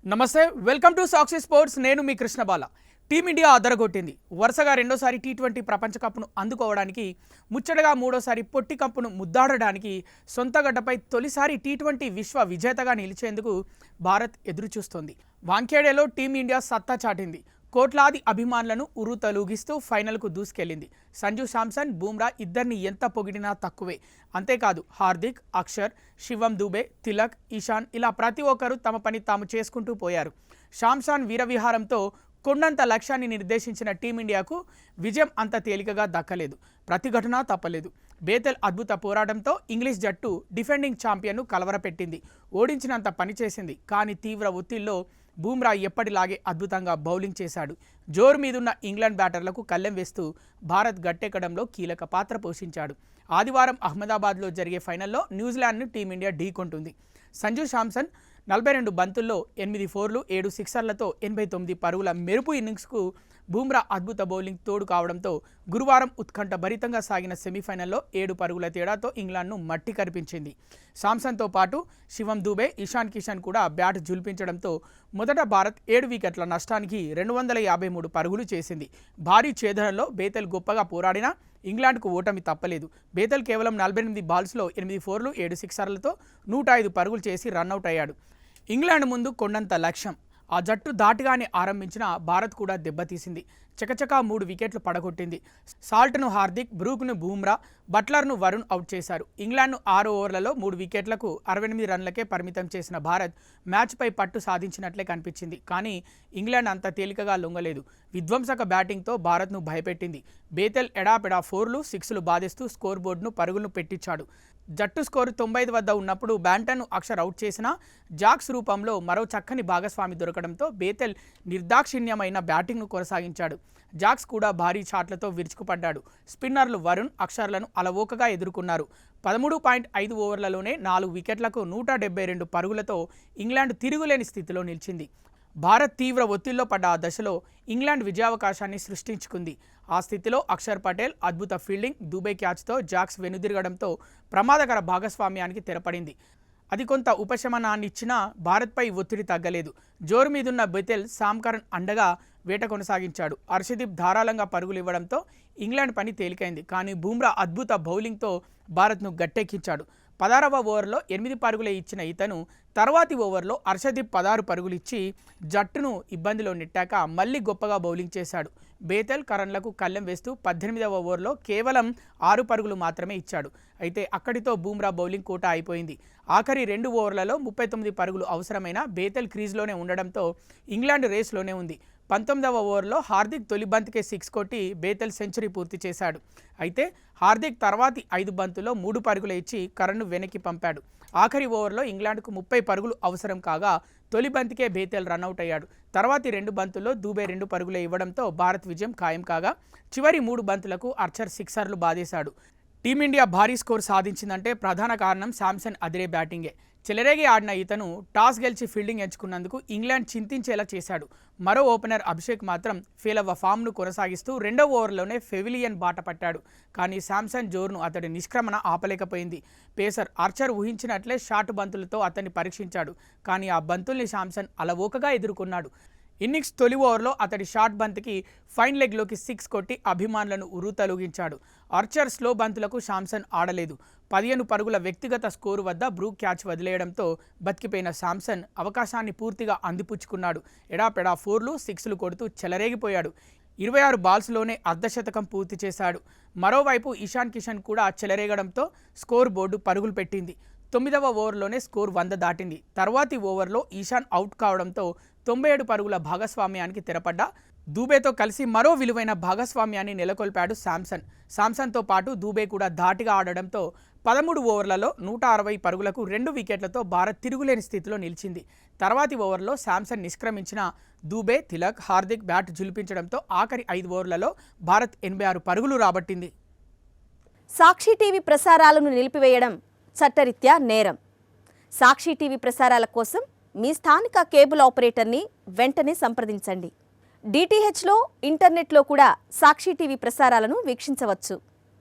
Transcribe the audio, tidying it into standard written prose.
నమస్తే, welcome to Sakshi sports. నేను మీ కృష్ణబాల. Team India అదరగొట్టింది. వరుసగా రెండోసారి టీ20 ప్రపంచ కప్ను అందుకోవడానికి, ముచ్చటగా మూడోసారి పొట్టి కప్పును ముద్దాడడానికి, సొంత గడ్డపై తొలిసారి టీ20 విశ్వ విజేతగా నిలిచేందుకు భారత్ ఎదురుచూస్తోంది. వాంఖేడేలో టీమిండియా సత్తా చాటింది. కోట్లాది అభిమానులను ఉర్రూతలూగిస్తూ ఫైనల్కు దూసుకెళ్లింది. సంజు శాంసన్, బూమ్రా ఇద్దరిని ఎంత పొగిడినా తక్కువే. అంతేకాదు, హార్దిక్, అక్షర్, శివం దూబే, తిలక్, ఇషాన్ ఇలా ప్రతి ఒక్కరూ తమ పని తాము చేసుకుంటూ పోయారు. శాంసన్ వీరవిహారంతో కొండంత లక్ష్యాన్ని నిర్దేశించిన టీమిండియాకు విజయం అంత తేలికగా దక్కలేదు. ప్రతిఘటన తప్పలేదు. బేతెల్ అద్భుత పోరాటంతో ఇంగ్లీష్ జట్టు డిఫెండింగ్ ఛాంపియన్ను కలవరపెట్టింది. ఓడించినంత పనిచేసింది. కానీ తీవ్ర ఒత్తిడిలో బూమ్రా ఎప్పటిలాగే అద్భుతంగా బౌలింగ్ చేశాడు. జోరు మీదున్న ఇంగ్లాండ్ బ్యాటర్లకు కళ్ళెం వేస్తూ భారత్ గట్టెక్కడంలో కీలక పాత్ర పోషించాడు. ఆదివారం అహ్మదాబాద్లో జరిగే ఫైనల్లో న్యూజిలాండ్ను టీమిండియా ఢీకొంటుంది. సంజు శాంసన్ 42 బంతుల్లో 8 ఫోర్లు 7 సిక్సర్లతో 89 పరుగుల మెరుపు ఇన్నింగ్స్కు బూమ్రా అద్భుత బౌలింగ్ తోడు కావడంతో గురువారం ఉత్కంఠ భరితంగా సాగిన సెమీఫైనల్లో 7 పరుగుల తేడాతో ఇంగ్లాండ్ను మట్టి కరిపించింది. శాంసన్తో పాటు శివం దూబే, ఇషాన్ కిషన్ కూడా బ్యాట్ జుల్పించడంతో మొదట భారత్ 7 వికెట్ల నష్టానికి 253 పరుగులు చేసింది. భారీ ఛేదనలో బేతెల్ గొప్పగా పోరాడినా ఇంగ్లాండ్కు ఓటమి తప్పలేదు. బేతెల్ కేవలం 48 బాల్స్లో 8 ఫోర్లు 7 సిక్సర్లతో 105 పరుగులు చేసి రన్అట్ అయ్యాడు. ఇంగ్లాండ్ ముందు కొండంత లక్ష్యం. ఆ జట్టు దాటిగానే ఆరంభించిన భారత్ కూడా దెబ్బతీసింది. చకచకా 3 వికెట్లు పడగొట్టింది. సాల్ట్ను హార్దిక్, బ్రూక్ను బూమ్రా, బట్లర్ను వరుణ్ అవుట్ చేశారు. ఇంగ్లాండ్ను 6 ఓవర్లలో 3 వికెట్లకు 68 రన్లకే పరిమితం చేసిన భారత్ మ్యాచ్పై పట్టు సాధించినట్లే కనిపించింది. కానీ ఇంగ్లాండ్ అంత తేలికగా లొంగలేదు. విధ్వంసక బ్యాటింగ్తో భారత్ను భయపెట్టింది. బేతెల్ ఎడాపెడా 4లు 6లు బాధేస్తూ స్కోర్ బోర్డును పరుగులను పెట్టించాడు. జట్టు స్కోరు 95 వద్ద ఉన్నప్పుడు బ్యాంటన్ను అక్షర్ అవుట్ చేసిన జాక్స్ రూపంలో మరో చక్కని భాగస్వామి దొరకడంతో బేతెల్ నిర్దాక్షిణ్యమైన బ్యాటింగ్ను కొనసాగించాడు. జాక్స్ కూడా భారీ షాట్లతో విరుచుకుపడ్డాడు. స్పిన్నర్లు వరుణ్, అక్షర్లను అలవోకగా ఎదుర్కొన్నారు. 13.5 ఓవర్లలోనే 4 వికెట్లకు 172 పరుగులతో ఇంగ్లాండ్ తిరుగులేని స్థితిలో నిలిచింది. భారత్ తీవ్ర ఒత్తిడిలో పడ్డ ఆ దశలో ఇంగ్లాండ్ విజయావకాశాన్ని సృష్టించుకుంది. ఆ స్థితిలో అక్షర్ పటేల్ అద్భుత ఫీల్డింగ్, దూబే క్యాచ్తో జాక్స్ వెనుదిరగడంతో ప్రమాదకర భాగస్వామ్యానికి తెరపడింది. అది కొంత ఉపశమనాన్నిచ్చినా భారత్పై ఒత్తిడి తగ్గలేదు. జోరు మీదున్న బెతెల్ సామ్కరణ్ అండగా వేట కొనసాగించాడు. హర్షదీప్ ధారాళంగా పరుగులు ఇవ్వడంతో ఇంగ్లాండ్ పని తేలికైంది. కానీ బూమ్రా అద్భుత బౌలింగ్తో భారత్ను గట్టెక్కించాడు. 16వ ఓవర్లో 8 పరుగులే ఇచ్చిన ఇతను తర్వాతి ఓవర్లో హర్షదీప్ 16 పరుగులు ఇచ్చి జట్టును ఇబ్బందిలో నెట్టాక మళ్ళీ గొప్పగా బౌలింగ్ చేశాడు. బేతెల్ కరణ్లకు కళ్ళెం వేస్తూ 18వ ఓవర్లో కేవలం 6 పరుగులు మాత్రమే ఇచ్చాడు. అయితే అక్కడితో బూమ్రా బౌలింగ్ కోటా అయిపోయింది. ఆఖరి 2 ఓవర్లలో 39 పరుగులు అవసరమైన బేతెల్ క్రీజ్లోనే ఉండడంతో ఇంగ్లాండ్ రేస్లోనే ఉంది. 19వ ఓవర్లో హార్దిక్ తొలి బంతికే 6 కొట్టి బేతెల్ సెంచరీ పూర్తి చేశాడు. అయితే హార్దిక్ తర్వాతి 5 బంతుల్లో 3 పరుగులు ఇచ్చి కరణ్ను వెనక్కి పంపాడు. ఆఖరి ఓవర్లో ఇంగ్లాండ్కు 30 పరుగులు అవసరం కాగా తొలి బంతికే బేతెల్ రన్అట్ అయ్యాడు. తర్వాతి 2 బంతుల్లో దూబే 2 పరుగులే ఇవ్వడంతో భారత్ విజయం ఖాయం కాగా చివరి 3 బంతులకు అర్చర్ సిక్సర్లు బాధేశాడు. టీమిండియా భారీ స్కోర్ సాధించిందంటే ప్రధాన కారణం శాంసన్ అదిరే బ్యాటింగే. చెలరేగి ఆడిన ఇతను టాస్ గెలిచి ఫీల్డింగ్ ఎంచుకున్నందుకు ఇంగ్లాండ్ చింతించేలా చేశాడు. మరో ఓపెనర్ అభిషేక్ మాత్రం ఫెయిలవ్వ ఫామ్ను కొనసాగిస్తూ 2వ ఓవర్లోనే పెవిలియన్ బాట పట్టాడు. కానీ శాంసన్ జోరును అతడి నిష్క్రమణ ఆపలేకపోయింది. పేసర్ ఆర్చర్ ఊహించినట్లే షార్ట్ బంతులతో అతన్ని పరీక్షించాడు. కానీ ఆ బంతుల్ని శాంసన్ అలవోకగా ఎదుర్కొన్నాడు. ఇన్నింగ్స్ తొలి ఓవర్లో అతడి షార్ట్ బంతికి ఫైన్ లెగ్లోకి 6 కొట్టి అభిమానులను ఉర్రూతలూగించాడు. ఆర్చర్ స్లో బంతులకు శాంసన్ ఆడలేదు. 15 పరుగుల వ్యక్తిగత స్కోరు వద్ద బ్రూక్ క్యాచ్ వదిలేయడంతో బతికిపోయిన శాంసన్ అవకాశాన్ని పూర్తిగా అందిపుచ్చుకున్నాడు. ఎడాపెడా 4లు 6లు కొడుతూ చెలరేగిపోయాడు. 26 బాల్స్లోనే అర్ధశతకం పూర్తి చేశాడు. మరోవైపు ఇషాన్ కిషన్ కూడా చెలరేగడంతో స్కోర్ బోర్డు పరుగులు పెట్టింది. 9వ ఓవర్లోనే స్కోర్ 100 దాటింది. తర్వాతి ఓవర్లో ఇషాన్ అవుట్ కావడంతో 97 పరుగుల భాగస్వామ్యానికి తెరపడ్డ దూబేతో కలిసి మరో విలువైన భాగస్వామ్యాన్ని నెలకొల్పాడు శాంసన్. శాంసన్తో పాటు దూబే కూడా ధాటిగా ఆడడంతో 13 ఓవర్లలో 160 పరుగులకు 2 వికెట్లతో భారత్ తిరుగులేని స్థితిలో నిలిచింది. తర్వాతి ఓవర్లో శాంసన్ నిష్క్రమించిన దూబే, తిలక్, హార్దిక్ బ్యాట్ జులిపించడంతో ఆఖరి 5 ఓవర్లలో భారత్ 86 పరుగులు రాబట్టింది. సాక్షి టీవీ ప్రసారాలను నిలిపివేయడం చట్టరీత్యా నేరం. సాక్షి టీవీ ప్రసారాల కోసం మీ స్థానిక కేబుల్ ఆపరేటర్ని వెంటనే సంప్రదించండి. డిటిహెచ్లో, ఇంటర్నెట్లో కూడా సాక్షి టీవీ ప్రసారాలను వీక్షించవచ్చు.